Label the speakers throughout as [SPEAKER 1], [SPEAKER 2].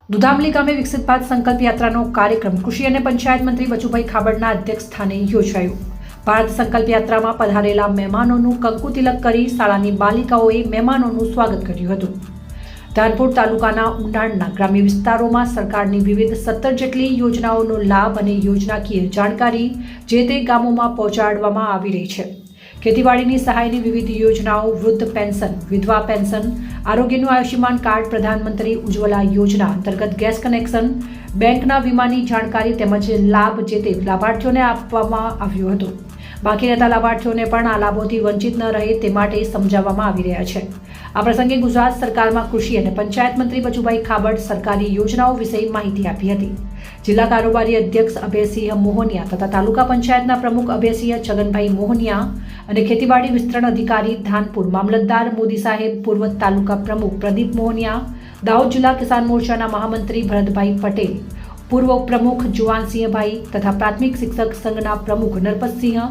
[SPEAKER 1] દુધામલી ગામે વિકસિત ભારત સંકલ્પ યાત્રાનો કાર્યક્રમ કૃષિ અને પંચાયત મંત્રી બચુભાઈ ખાબડના અધ્યક્ષ સ્થાને યોજાયો। ભારત સંકલ્પ યાત્રામાં પધારેલા મહેમાનોનું કંકુ તિલક કરી શાળાની બાલિકાઓએ મહેમાનોનું સ્વાગત કર્યું હતું। ધાનપુર તાલુકાના ઉંડાણના ગ્રામ્ય વિસ્તારોમાં સરકારની વિવિધ 17 જેટલી યોજનાઓનો લાભ અને યોજનાકીય જાણકારી જે તે ગામોમાં પહોંચાડવામાં આવી રહી છે। ખેતીવાડીની સહાયની વિવિધ યોજનાઓ, વૃદ્ધ પેન્શન, વિધવા પેન્શન, આરોગ્યનું આયુષ્યમાન કાર્ડ, પ્રધાનમંત્રી ઉજ્જવલા યોજના અંતર્ગત ગેસ કનેક્શન, બેંકના વીમાની જાણકારી તેમજ લાભ જે તે લાભાર્થીઓને આપવામાં આવ્યો હતો। બાકી રહેતા લાભાર્થીઓને પણ આ લાભોથી વંચિત ન રહે તે માટે સમજાવવામાં આવી રહ્યા છે। આ પ્રસંગે ગુજરાત સરકારમાં કૃષિ અને પંચાયત મંત્રી બચુભાઈ ખાબડ સરકારી યોજનાઓ વિશે માહિતી આપી હતી। જિલ્લા કારોબારી અધ્યક્ષ અભયસિંહ મોહનિયા તથા તાલુકા પંચાયતના પ્રમુખ અભયસિંહ છગનભાઈ મોહનિયા અને ખેતીવાડી વિસ્તરણ અધિકારી ધાનપુર મામલતદાર મોદી સાહેબ, પૂર્વ તાલુકા પ્રમુખ પ્રદીપ મોહનિયા, દાહોદ જિલ્લા કિસાન મોરચાના મહામંત્રી ભરતભાઈ પટેલ, પૂર્વ ઉપપ્રમુખ જુવાનસિંહભાઈ તથા પ્રાથમિક શિક્ષક સંઘના પ્રમુખ નરપતસિંહ,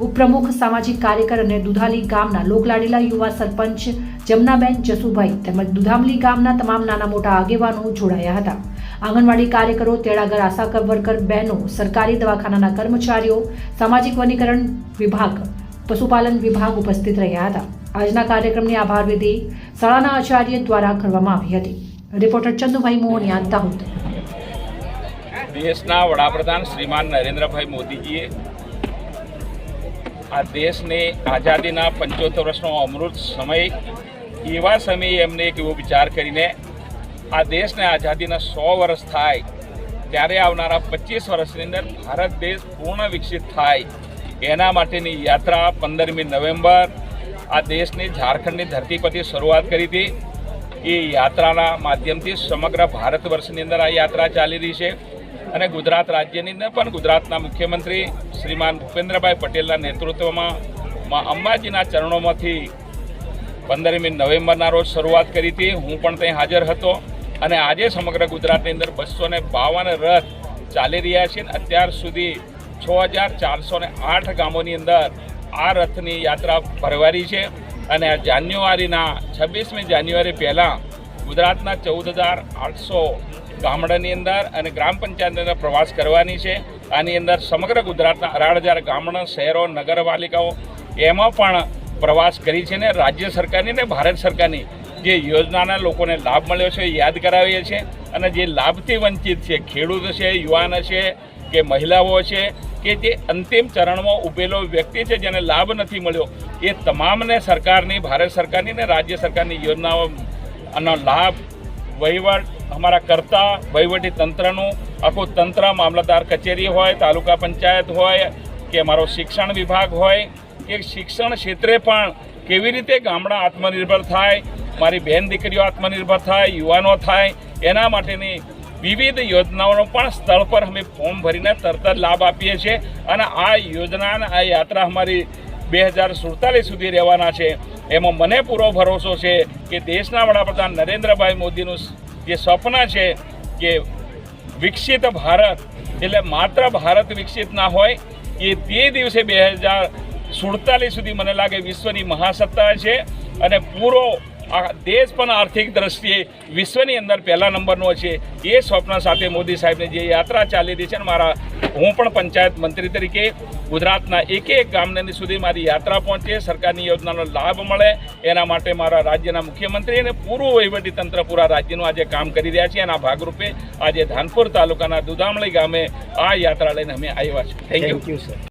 [SPEAKER 1] ઉપપ્રમુખ સામાજિક કાર્યકર અને દુધાલી ગામના લોકલાડીલા યુવા સરપંચ જમનાબેન જસુભાઈ તેમજ દુધામલી ગામના તમામ નાના મોટા આગેવાનો જોડાયા હતા। આંગણવાડી કાર્યકરો, તેડાગર, આશા વર્કર બહેનો, સરકારી દવાખાનાના કર્મચારીઓ, સામાજિક વનીકરણ વિભાગ, પશુપાલન વિભાગ ઉપસ્થિત રહ્યા હતા। આજના કાર્યક્રમની આભાર વિધિ શાળાના આચાર્ય દ્વારા કરવામાં આવી હતી। રિપોર્ટર ચંદુભાઈ મોહનિયા, દાહોદ।
[SPEAKER 2] દેશના વડાપ્રધાન શ્રીમાન નરેન્દ્રભાઈ મોદીજીએ આ દેશને આઝાદીના 75 વર્ષનો અમૃત સમય, એવા સમયે એમને એક એવો વિચાર કરીને આ દેશને આઝાદીના 100 વર્ષ થાય ત્યારે આવનારા 25 વર્ષની અંદર ભારત દેશ પૂર્ણ વિકસિત થાય એના માટેની યાત્રા 15મી નવેમ્બર આ દેશની ઝારખંડની ધરતી પરથી શરૂઆત કરી હતી। એ યાત્રાના માધ્યમથી સમગ્ર ભારત વર્ષની અંદર આ યાત્રા ચાલી રહી છે અને ગુજરાત રાજ્યની અંદર પણ ગુજરાતના મુખ્યમંત્રી શ્રીમાન ભૂપેન્દ્રભાઈ પટેલના નેતૃત્વમાં અંબાજીના ચરણોમાંથી 15મી નવેમ્બરના રોજ શરૂઆત કરી હતી। હું પણ ત્યાં હાજર હતો અને આજે સમગ્ર ગુજરાતની અંદર 252 રથ ચાલી રહ્યા છે। અત્યાર સુધી 6408 ગામોની અંદર આ રથની યાત્રા ભરવારી છે અને આ જાન્યુઆરીના 26મી જાન્યુઆરી પહેલાં ગુજરાતના 14800 ગામડાની અંદર અને ગ્રામ પંચાયતની અંદર પ્રવાસ કરવાની છે। આની અંદર સમગ્ર ગુજરાતના 18000 ગામડા, શહેરો, નગરપાલિકાઓ એમાં પણ પ્રવાસ કરી છે ને રાજ્ય સરકારની ને ભારત સરકારની જે યોજનાના લોકોને લાભ મળ્યો છે યાદ કરાવીએ છીએ અને જે લાભથી વંચિત છે, ખેડૂત છે, યુવાન છે કે મહિલાઓ છે કે જે અંતિમ ચરણમાં ઊભેલો વ્યક્તિ છે જેને લાભ નથી મળ્યો, એ તમામને સરકારની, ભારત સરકારની ને રાજ્ય સરકારની યોજનાઓનો લાભ વહીવટ અમારા કરતા વહીવટી તંત્રનું આખું તંત્ર, મામલતદાર કચેરી હોય, તાલુકા પંચાયત હોય કે અમારો શિક્ષણ વિભાગ હોય કે શિક્ષણ ક્ષેત્રે પણ કેવી રીતે ગામડા આત્મનિર્ભર થાય, મારી બહેન દીકરીઓ આત્મનિર્ભર થાય, યુવાનો થાય, એના માટેની વિવિધ યોજનાઓનો પણ સ્થળ પર અમે ફોર્મ ભરીને તરત જ લાભ આપીએ છીએ અને આ યોજના, આ યાત્રા અમારી 2047 સુધી રહેવાના છે। એમાં મને પૂરો ભરોસો છે કે દેશના વડાપ્રધાન નરેન્દ્રભાઈ મોદીનું જે સ્વપ્ન છે કે વિકસિત ભારત, એટલે માત્ર ભારત વિકસિત ના હોય, એ તે દિવસે 2047 સુધી મને લાગે વિશ્વની મહાસત્તા છે અને પૂરો આ દેશ પણ આર્થિક દ્રષ્ટિએ વિશ્વની અંદર પહેલા નંબરનો છે। એ સ્વપ્ન સાથે મોદી સાહેબની જે યાત્રા ચાલી રહી છે ને હું પણ પંચાયત મંત્રી તરીકે ગુજરાતના એક ગામને સુધી મારી યાત્રા પહોંચે, સરકારની યોજનાનો લાભ મળે, એના માટે મારા રાજ્યના મુખ્યમંત્રી અને પૂરું વહીવટીતંત્ર પૂરા રાજ્યનું આજે કામ કરી રહ્યા છે। એના ભાગરૂપે આજે ધાનપુર તાલુકાના દુધામલી ગામે આ યાત્રા લઈને અમે આવ્યા છીએ। Thank you sir.